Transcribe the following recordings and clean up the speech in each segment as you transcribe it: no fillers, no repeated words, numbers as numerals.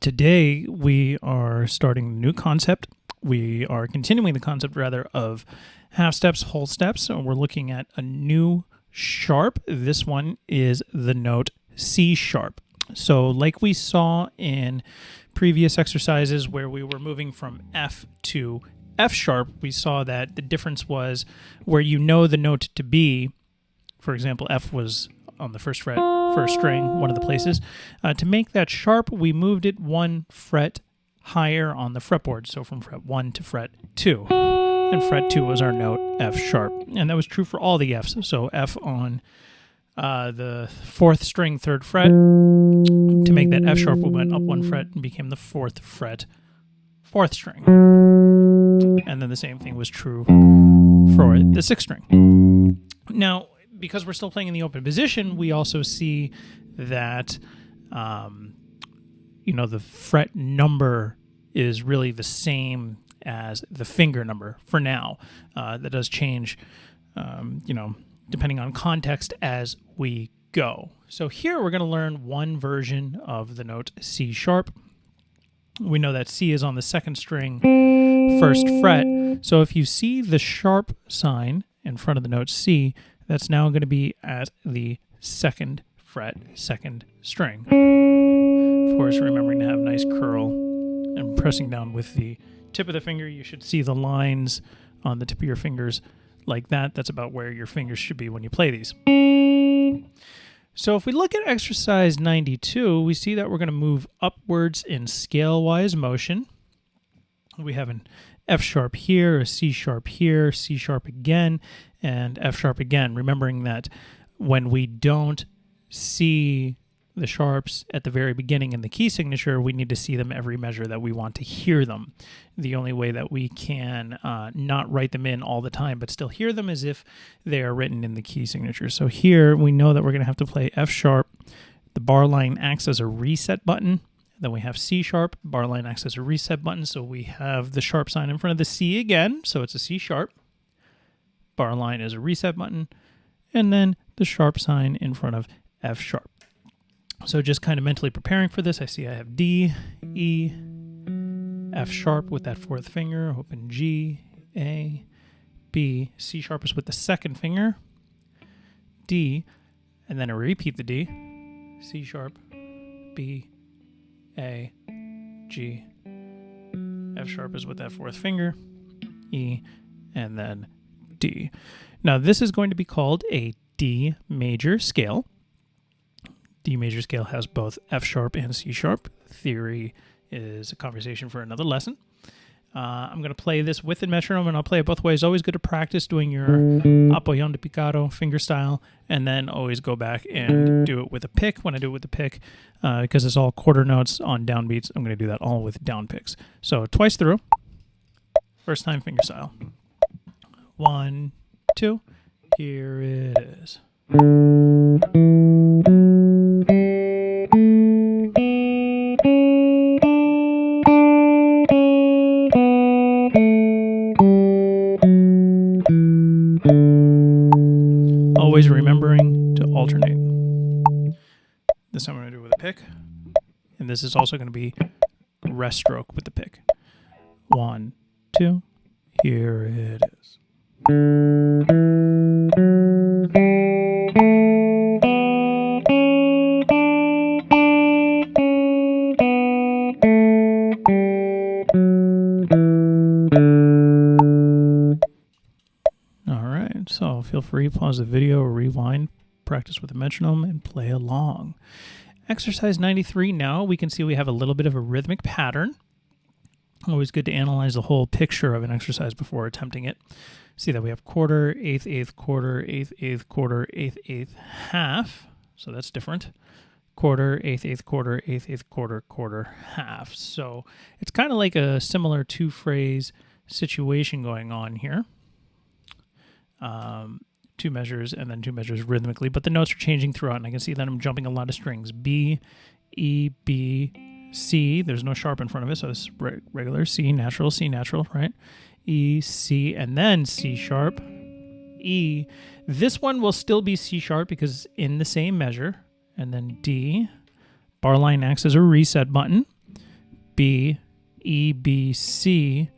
Today we are starting a new concept. We are continuing the concept rather of half steps, whole steps. So we're looking at a new sharp. This one is the note C sharp. So like we saw in previous exercises where we were moving from F to F sharp, we saw that the difference was where you know the note to be. For example, F was on the first fret, first string, one of the places. To make that sharp, we moved it one fret higher on the fretboard, so from fret 1 to fret 2. And fret 2 was our note F sharp. And that was true for all the Fs. So F on the 4th string, 3rd fret. To make that F sharp, we went up one fret and became the 4th fret, 4th string. And then the same thing was true for the 6th string. Now, because we're still playing in the open position, we also see that, the fret number is really the same as the finger number for now. That does change, depending on context as we go. So here we're going to learn one version of the note C sharp. We know that C is on the 2nd string, 1st fret. So if you see the sharp sign in front of the note C, that's now going to be at the 2nd fret, 2nd string. Of course, remembering to have a nice curl and pressing down with the tip of the finger. You should see the lines on the tip of your fingers like that. That's about where your fingers should be when you play these. So if we look at exercise 92, we see that we're going to move upwards in scale-wise motion. We have an F sharp here, a C sharp here, C sharp again, and F sharp again, remembering that when we don't see the sharps at the very beginning in the key signature, we need to see them every measure that we want to hear them. The only way that we can not write them in all the time but still hear them is if they are written in the key signature. So here we know that we're going to have to play F sharp. The bar line acts as a reset button. Then we have C sharp, bar line acts as a reset button, so we have the sharp sign in front of the C again, so it's a C sharp. Bar line is a reset button, and then the sharp sign in front of F sharp. So just kind of mentally preparing for this, I see I have D, E, F sharp with that 4th finger, open G, A, B, C sharp is with the 2nd finger, D, and then I repeat the D, C sharp, B, A, G, F sharp is with that 4th finger, E, and then D. Now this is going to be called a D major scale. D major scale has both F sharp and C sharp. Theory is a conversation for another lesson. I'm going to play this with the metronome, and I'll play it both ways. Always good to practice doing your apoyón de picado finger style, and then always go back and do it with a pick. When I do it with the pick, because it's all quarter notes on downbeats, I'm going to do that all with down picks. So twice through. First time finger style. 1, 2. Here it is. Always remembering to alternate. This I'm going to do with a pick, and this is also going to be rest stroke with the pick. 1, 2, here it is. So feel free to pause the video or rewind, practice with the metronome, and play along. Exercise 93 now, we can see we have a little bit of a rhythmic pattern. Always good to analyze the whole picture of an exercise before attempting it. See that we have quarter, eighth, eighth, quarter, eighth, eighth, quarter, eighth, eighth, half. So that's different. Quarter, eighth, eighth, quarter, eighth, eighth, quarter, quarter, half. So it's kind of like a similar two-phrase situation going on here. 2 measures and then 2 measures rhythmically, but the notes are changing throughout, and I can see that I'm jumping a lot of strings. B, E, B, C. There's no sharp in front of it, so it's regular C natural, right? E, C, and then C sharp, E. This one will still be C sharp because in the same measure, and then D. Bar line acts as a reset button. B, E, B, C,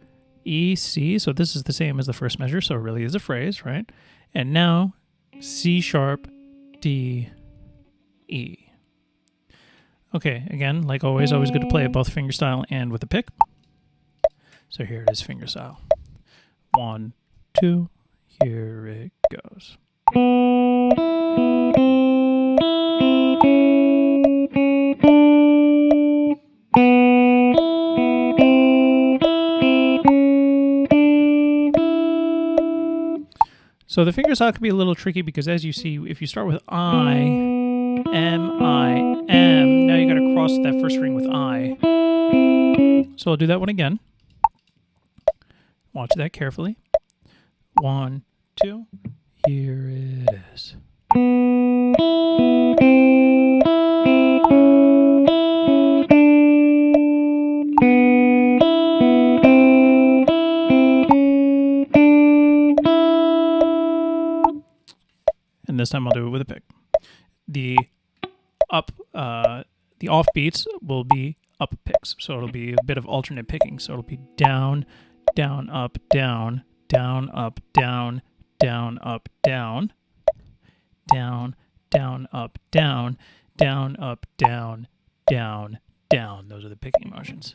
E, C. So this is the same as the first measure, so it really is a phrase, right? And now C sharp, D, E. Okay, again, like always good to play it both fingerstyle and with a pick. So here it is fingerstyle. 1, 2, here it goes. So the fingerstyle can be a little tricky because, as you see, if you start with I, M, I, M, now you got to cross that first string with I. So I'll do that one again. Watch that carefully. 1, 2, here it is. And this time I'll do it with a pick. The off beats will be up picks. So it'll be a bit of alternate picking. So it'll be down, down, up, down, down, up, down, down, up, down, down, down, up, down, down, up, down, down, down. Those are the picking motions.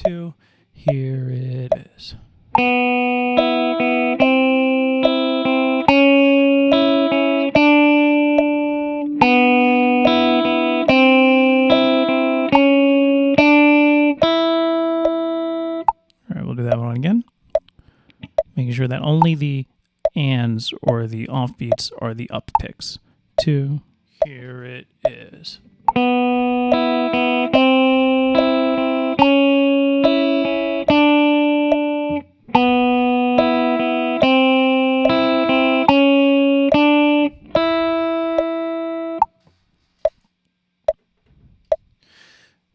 2, here it is. Do that one again, making sure that only the ands or the offbeats are the up picks. 2, here it is.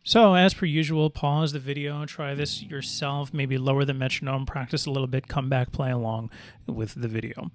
So, as per usual, pause the video, try this yourself, maybe lower the metronome, practice a little bit, come back, play along with the video.